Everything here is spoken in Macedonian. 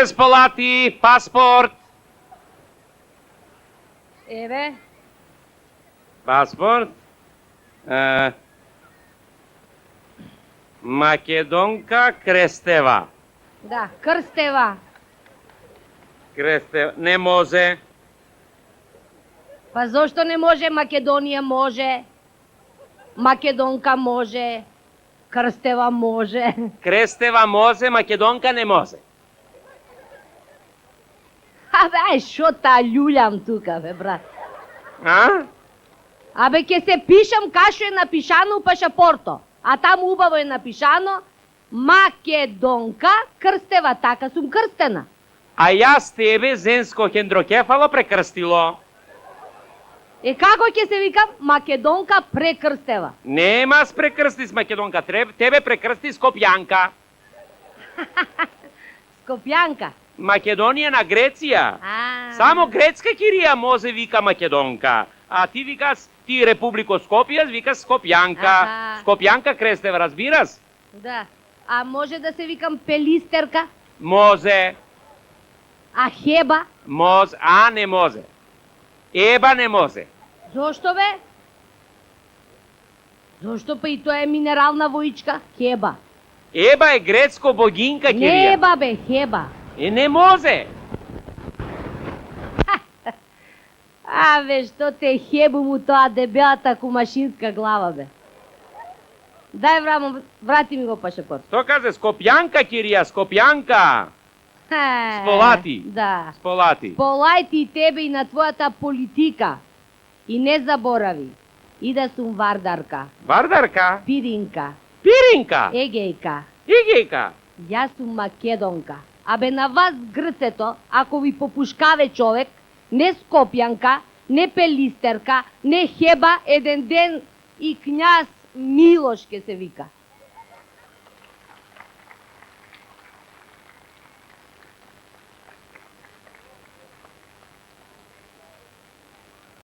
Есполати, паспорт. Еве, Паспорт. Македонка Крестева. да, Крстева. Крестева. Не може. Па зошто не може? Македонија може. Македонка може. Крстева може. Крестева може, Македонка не може. Абе, ај, шо та љулјам тука, бе, брат. А? Абе, ќе се пишам кашо е напишано у пашапорто. А таму убаво е напишано Македонка Крстева, така сум крстена. А јас тебе женско хендрокефало прекрстило. Како ќе се викам? Македонка прекрстева. Нема прекрсти с Македонка, тебе прекрсти Скопјанка. Скопјанка. Македонија на Греција. Само грецка кирија може вика Македонка. А ти викаш, ти Републико Скопје, викаш Скопјанка. Скопјанка Крестева, разбираш? Да. А може да се викам Пелистерка? Може. А Хеба? Може, а не може. Еба не може. Зошто бе? Зошто па и тоа е минерална воичка? Хеба. Еба е грецко богинка кирија. Не еба бе, Хеба. Не може. Абе, што те Хебу му тоа дебелата кумашинска глава бе. Дај врамо, врати ми го пашапорт. Што каже Скопјанка кирија, Скопјанка. Сполати. Да. Сполати. Полај ти тебе и на твојата политика. И не заборави. И да сум вардарка. Вардарка. Пиринка. Пиринка. Егејка. Игејка. Јас сум македонка. Абе на вас грцето, ако ви попушкаве човек, не Скопјанка, не Пелистерка, не Хеба, еден ден и књаз Милош ке се вика.